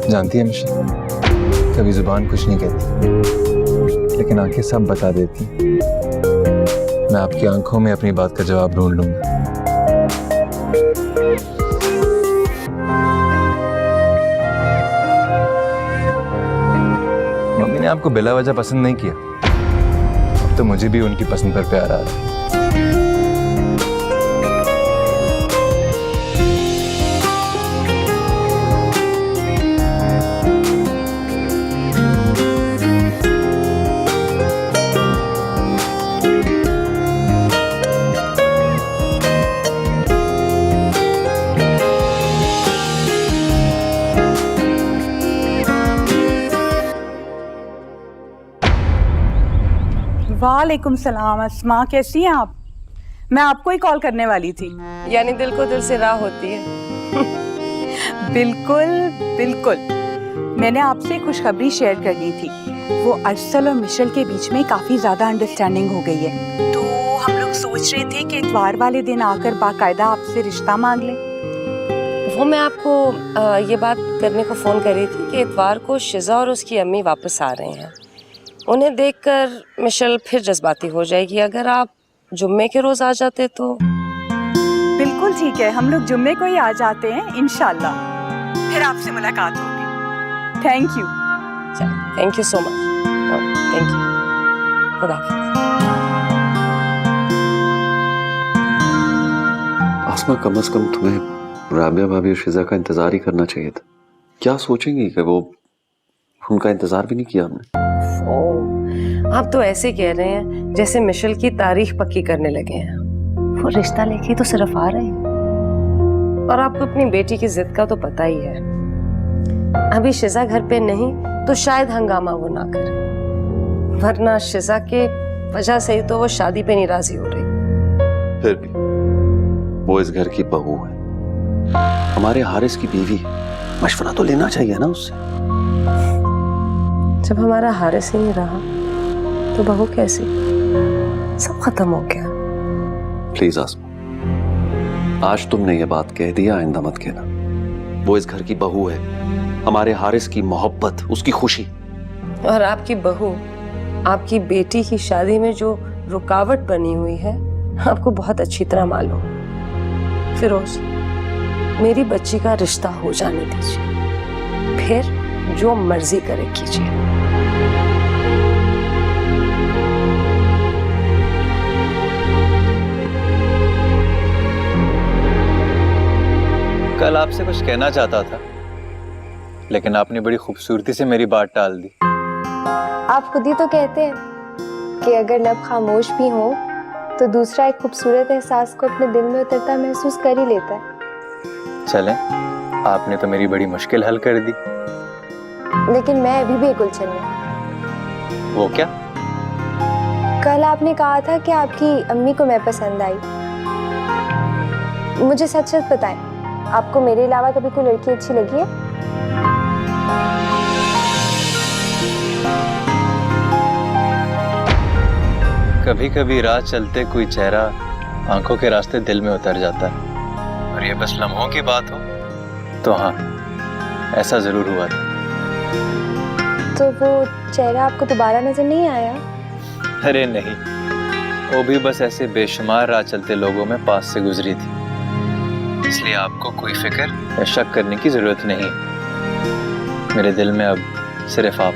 जानती है मिशेल, कभी जुबान कुछ नहीं कहती, लेकिन आंखें सब बता देती। मैं आपकी आंखों में अपनी बात का जवाब ढूंढ लूंगा। मम्मी ने आपको बिला वजह पसंद नहीं किया, अब तो मुझे भी उनकी पसंद पर प्यार आ रहा है। वालेकुम सलाम। अस्मा, कैसी हैं आप? मैं आपको ही कॉल करने वाली थी। यानी दिल को दिल से राह होती है। बिल्कुल बिल्कुल। मैंने आपसे खुशखबरी शेयर करनी थी। वो अरसल और मिशेल के बीच में काफ़ी ज़्यादा अंडरस्टैंडिंग हो गई है, तो हम लोग सोच रहे थे कि इतवार वाले दिन आकर बाकायदा आपसे रिश्ता मांग लें। वो मैं आपको ये बात करने को फ़ोन करी थी कि इतवार को शिजा और उसकी अम्मी वापस आ रहे हैं। उन्हें देखकर मिशेल फिर जज्बाती हो जाएगी। अगर आप जुम्मे के रोज़ आ जाते तो। बिल्कुल ठीक है, हम लोग जुम्मे को ही आ जाते हैं इंशाल्लाह। फिर आपसे मुलाकात होगी। Thank you. Thank you so much. Thank you. खुदा हाफिज़। आसमा, कम से कम तुम्हें राबिया भाभी और शिजा का इंतजार ही करना चाहिए था। क्या सोचेंगी कि वो उनका इंतजार भी नहीं किया हमने। आप तो ऐसे कह रहे हैं जैसे मिशेल की तारीख पक्की करने लगे हैं। वो रिश्ता लेके तो सिर्फ आ रहे हैं, और आपको अपनी बेटी की जिद का तो पता ही है। अभी शिजा घर पे नहीं तो शायद हंगामा वो ना करे, वरना शिजा के वजह से ही तो वो शादी पे नहीं राजी हो रही। फिर भी वो इस घर की बहू है, हमारे हारिस की बीवी है, मशवरा तो लेना चाहिए ना उससे। जब हमारा हारिस ही नहीं रहा तो बहू कैसी? सब खत्म हो गया। प्लीज आसमा, आज तुमने ये बात कह दिया, आइंदा मत कहना। वो इस घर की बहू है, हमारे हारिस की मोहब्बत, उसकी खुशी। और आपकी बहू आपकी बेटी की शादी में जो रुकावट बनी हुई है आपको बहुत अच्छी तरह मालूम। फिरोज, मेरी बच्ची का रिश्ता हो जाने दीजिए, फिर जो मर्जी करे कीजिए। कल आपसे कुछ कहना चाहता था, लेकिन आपने बड़ी खूबसूरती से मेरी बात टाल दी। आप खुद ही तो कहते हैं कि अगर लब खामोश भी हो तो दूसरा एक खूबसूरत एहसास को अपने दिल में उतरता महसूस कर ही लेता है। चलें, आपने तो मेरी बड़ी मुश्किल हल कर दी। लेकिन मैं अभी भी एक उलझन में। वो क्या? कल आपने कहा था कि आपकी अम्मी को मैं पसंद आई। मुझे सच सच बताएं, आपको मेरे अलावा कभी कोई लड़की अच्छी लगी है? कभी कभी राह चलते कोई चेहरा आंखों के रास्ते दिल में उतर जाता है, और ये बस लम्हों की बात हो तो हाँ, ऐसा जरूर हुआ था। तो वो चेहरा आपको दोबारा नजर नहीं आया? अरे नहीं, वो भी बस ऐसे बेशुमार राह चलते लोगों में पास से गुजरी थी, इसलिए आपको कोई फिक्र या शक करने की जरूरत नहीं। मेरे दिल में अब सिर्फ आप।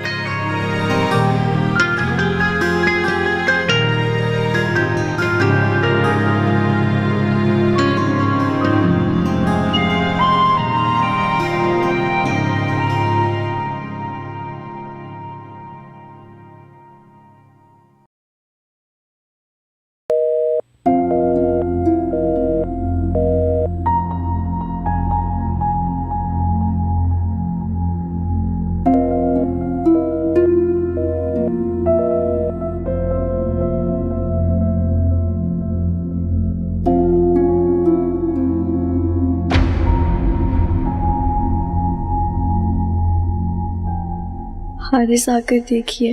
हारिस, आकर देखिए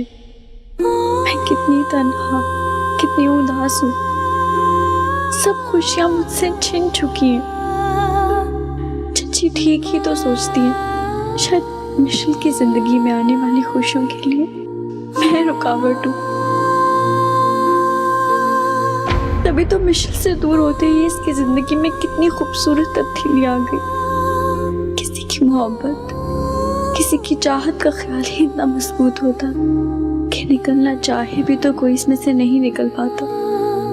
मैं कितनी तन्हा, कितनी उदास हूँ। सब खुशियाँ मुझसे छिन चुकी हैं। चची ठीक ही तो सोचती हैं, शायद मिशेल की जिंदगी में आने वाली खुशियों के लिए मैं रुकावट हूँ। तभी तो मिशेल से दूर होते ही इसकी जिंदगी में कितनी खूबसूरत तब्दीली आ गई। किसी की मोहब्बत, किसी की चाहत का ख्याल ही इतना मजबूत होता कि निकलना चाहे भी तो कोई इसमें से नहीं निकल पाता।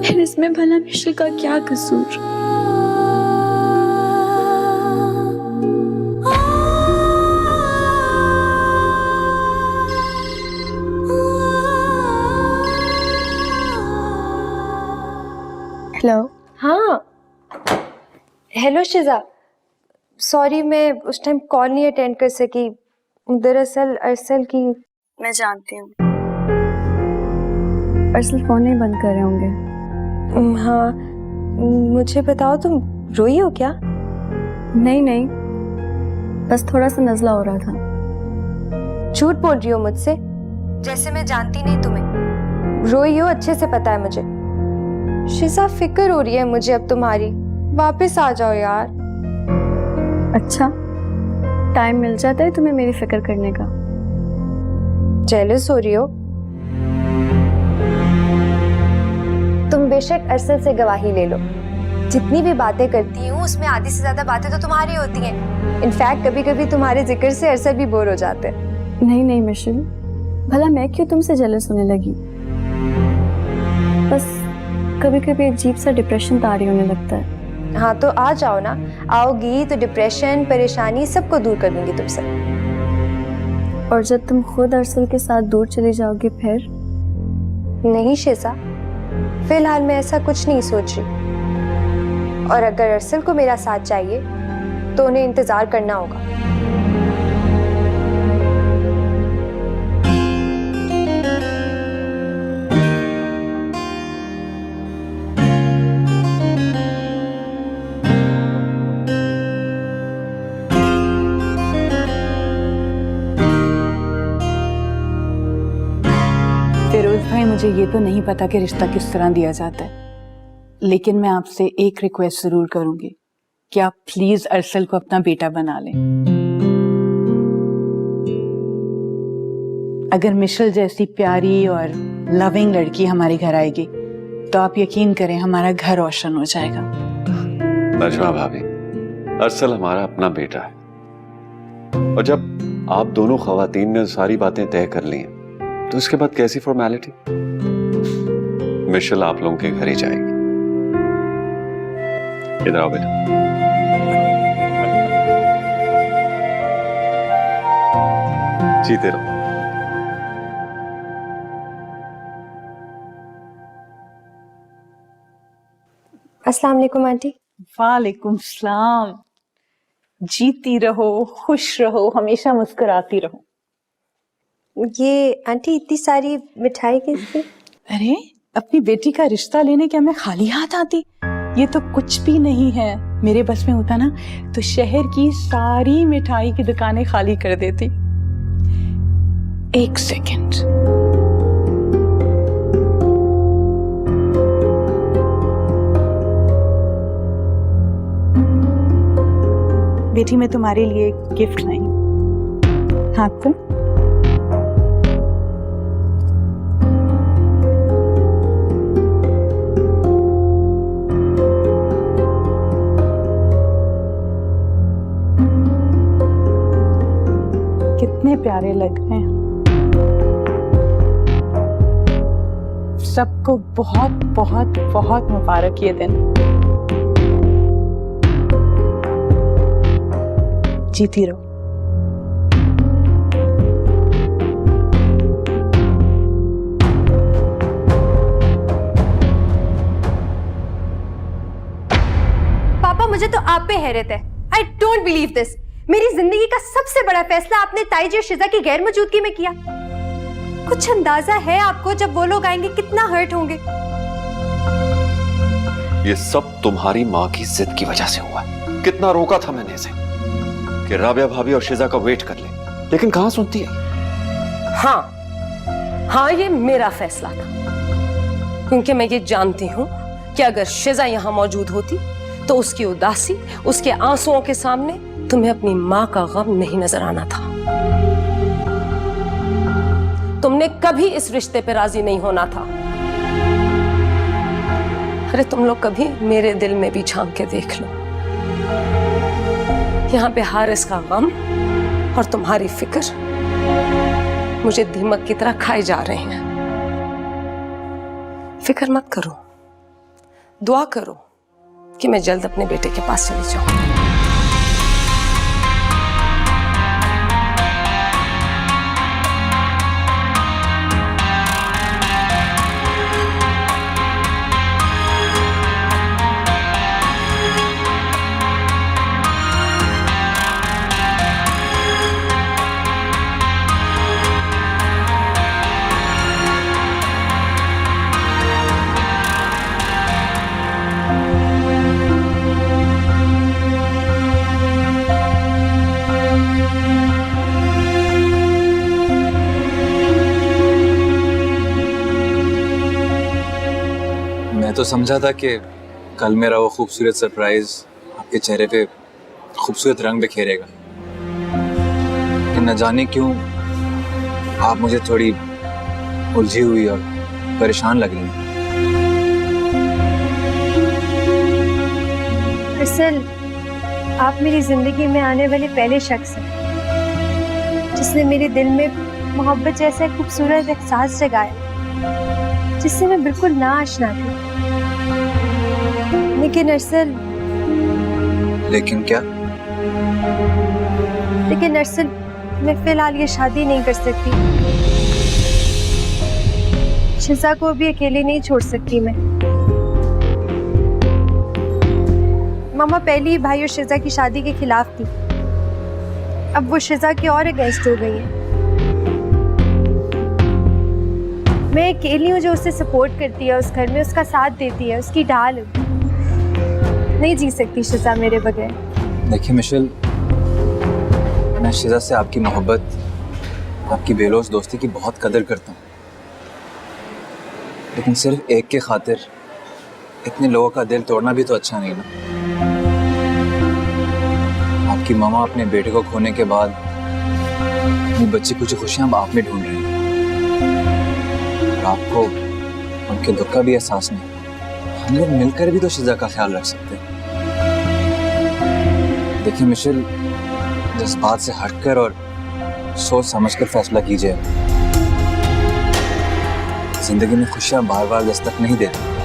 फिर इसमें भला मिशेल का क्या कसूर? हेलो। हाँ, हेलो शिजा। सॉरी मैं उस टाइम कॉल नहीं अटेंड कर सकी। दरअसल अरसल की। मैं जानती हूँ अरसल फोन नहीं बंद कर रहे होंगे। हाँ, मुझे बताओ तुम रोई हो क्या? नहीं नहीं, बस थोड़ा सा नज़ला हो रहा था। झूठ बोल रही हो मुझसे, जैसे मैं जानती नहीं तुम्हें। रोई हो अच्छे से पता है मुझे। शिजा फिक्र हो रही है मुझे अब तुम्हारी। वापस आ जाओ यार। अच्छा, टाइम मिल जाता है तुम्हें मेरी फिक्र करने का? जेलस हो रही हो? तुम बेशक अरसल से गवाही ले लो। जितनी भी बातें करती हूँ उसमें आधी से ज्यादा बातें तो तुम्हारी होती हैं। इनफैक्ट कभी कभी तुम्हारे जिक्र से अरसल भी बोर हो जाते हैं। नहीं नहीं मिशेल, भला मैं क्यों तुमसे जेलस होने लगी? बस कभी कभी अजीब सा डिप्रेशन तारी होने लगता है। हाँ तो आ जाओ ना। आओगी तो डिप्रेशन, परेशानी सबको दूर कर दूंगी तुमसे। और जब तुम खुद अरसल के साथ दूर चली जाओगी फिर? नहीं शिजा, फिलहाल मैं ऐसा कुछ नहीं सोच रही। और अगर अरसल को मेरा साथ चाहिए तो उन्हें इंतजार करना होगा। फिरोज भाई, मुझे ये तो नहीं पता कि रिश्ता किस तरह दिया जाता है, लेकिन मैं आपसे एक रिक्वेस्ट जरूर करूंगी कि आप प्लीज अरसल को अपना बेटा बना लें। अगर मिशेल जैसी प्यारी और लविंग लड़की हमारे घर आएगी तो आप यकीन करें हमारा घर रोशन हो जाएगा। नजमा भाभी, अरसल हमारा अपना बेटा है। और जब आप दोनों खवातीन ने सारी बातें तय कर ली हैं तो इसके बाद कैसी फॉर्मेलिटी? मिशेल आप लोगों के घर ही जाएगी। इधर आओ बेटा। जीते रहो। अस्सलाम वालेकुम आंटी। वालेकुम सलाम। जीती रहो, खुश रहो, हमेशा मुस्कुराती रहो। ये आंटी इतनी सारी मिठाई किसकी? अरे, अपनी बेटी का रिश्ता लेने क्या मैं खाली हाथ आती? ये तो कुछ भी नहीं है। मेरे बस में होता ना तो शहर की सारी मिठाई की दुकानें खाली कर देती। एक सेकंड। बेटी, मैं तुम्हारे लिए एक गिफ्ट लाई हूं। हाँ तुम कितने प्यारे लग रहे हैं। सबको बहुत बहुत बहुत मुबारक ये दिन। जीती रहो। पापा, मुझे तो आप पे हैरत है। I don't believe this. मेरी जिंदगी का सबसे बड़ा फैसला आपने ताईजी और शिजा की गैर मौजूदगी में किया। कुछ अंदाजा है आपको जब वो लोग आएंगे कितना हर्ट होंगे? ये सब तुम्हारी माँ की जिद की वजह से हुआ है। कितना रोका था मैंने इसे कि राबिया भाभी और शिजा का वेट कर ले, लेकिन कहां सुनती है। हाँ, ये मेरा फैसला था, क्योंकि मैं ये जानती हूँ कि अगर शिजा यहाँ मौजूद होती तो उसकी उदासी, उसके आंसुओं के सामने तुम्हें अपनी माँ का गम नहीं नजर आना था। तुमने कभी इस रिश्ते पे राजी नहीं होना था। अरे तुम लोग कभी मेरे दिल में भी झांक के देख लो, यहाँ पे हारिस का गम और तुम्हारी फिक्र मुझे दीमक की तरह खाए जा रहे हैं। फिक्र मत करो, दुआ करो कि मैं जल्द अपने बेटे के पास चली जाऊं। मैं तो समझा था कि कल मेरा वो खूबसूरत सरप्राइज आपके चेहरे पे खूबसूरत रंग बिखेरेगा, लेकिन न जाने क्यों आप मुझे थोड़ी उलझी हुई और परेशान लग रही हैं। असल आप मेरी जिंदगी में आने वाले पहले शख्स हैं जिसने मेरे दिल में मोहब्बत जैसा एक खूबसूरत एहसास जगाया जिससे मैं बिल्कुल ना आशना थी। लेकिन अरसल लेकिन क्या? लेकिन अरसल मैं फिलहाल ये शादी नहीं कर सकती। शिजा को भी अकेले नहीं छोड़ सकती मैं। मामा पहले ही भाई और शिजा की शादी के खिलाफ थी, अब वो शिजा की और अगेंस्ट हो गई है। मैं अकेली हूँ जो उसे सपोर्ट करती है, उस घर में उसका साथ देती है, उसकी ढाल हूँ। नहीं जी सकती शिजा मेरे बगैर। देखिए मिशेल, मैं शिजा से आपकी मोहब्बत, आपकी बेलौस दोस्ती की बहुत कदर करता हूँ, लेकिन सिर्फ एक के खातिर इतने लोगों का दिल तोड़ना भी तो अच्छा नहीं ना। आपकी मामा अपने बेटे को खोने के बाद अपनी बच्ची कुछ खुशियां आप में ढूंढ रही हैं और आपको उनके दुख का भी एहसास नहीं। हम लोग मिलकर भी तो शिजा का ख्याल रख सकते हैं। देखिए मिशेल, जज्बात से हटकर और सोच समझकर फैसला कीजिए। जिंदगी में खुशियां बार बार दस्तक नहीं देती।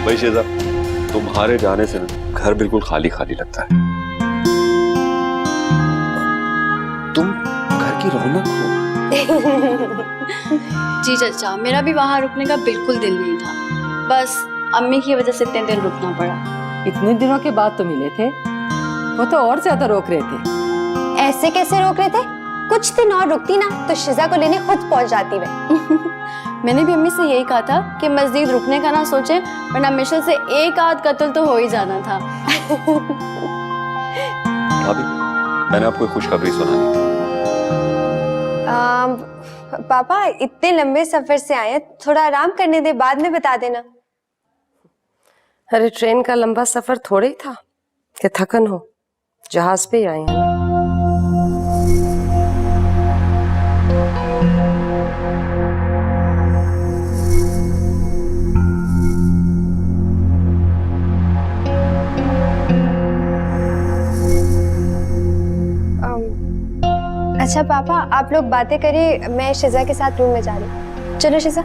भाई शिजा, तुम्हारे जाने से घर बिल्कुल खाली खाली लगता है। तुम घर की रौनक हो। जी चाचा, मेरा भी वहाँ रुकने का बिल्कुल दिल नहीं था, बस अम्मी की वजह से इतने दिन रुकना पड़ा। इतने दिनों के बाद तो मिले थे, वो तो और ज्यादा रोक रहे थे। ऐसे कैसे रोक रहे थे? कुछ दिन और रुकती ना तो शिजा को लेने खुद पहुंच जाती मैं। मैंने भी अम्मी से यही कहा था कि मज़ीद रुकने का ना सोचे, वरना मिशेल से एक आध कत्ल तो हो ही जाना था। भाभी, मैंने आपको खुशखबरी सुनाई। पापा इतने लंबे सफर से आए, थोड़ा आराम करने दे, बाद में बता देना। अरे ट्रेन का लंबा सफर थोड़ा ही था कि थकन हो, जहाज पे ही आए हैं। अच्छा पापा, आप लोग बातें करिए, मैं शिजा के साथ रूम में जा रही हूँ। चलो शिजा।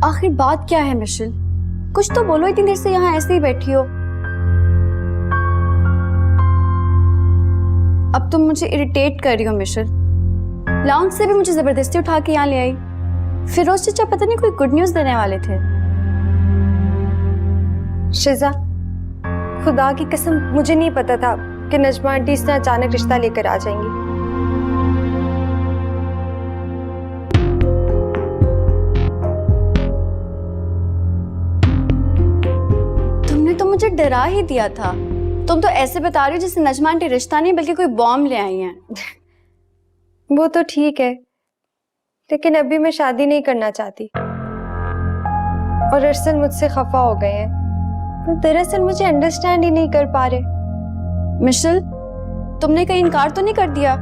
आखिर बात क्या है मिशेल? कुछ तो बोलो, इतनी देर से यहाँ ऐसे ही बैठी हो। अब तुम मुझे इरिटेट कर रही हो मिशल। लाउंज से भी मुझे जबरदस्ती उठा के यहाँ ले आई। फिरोज चाचा पता नहीं कोई गुड न्यूज देने वाले थे। शिजा, खुदा की कसम मुझे नहीं पता था कि नजमा आंटी इतना अचानक रिश्ता लेकर आ जाएंगी। तुमने तो मुझे डरा ही दिया था। तुम तो ऐसे बता रही हो जैसे नजमा आंटी रिश्ता नहीं बल्कि कोई बॉम्ब ले आई हैं। वो तो ठीक है, लेकिन अभी मैं शादी नहीं करना चाहती और अरसल मुझसे खफा हो गए हैं। तो दरअसल मुझे अंडरस्टैंड ही नहीं कर पा रहे। मिशल, तुमने कहीं इनकार तो नहीं कर दिया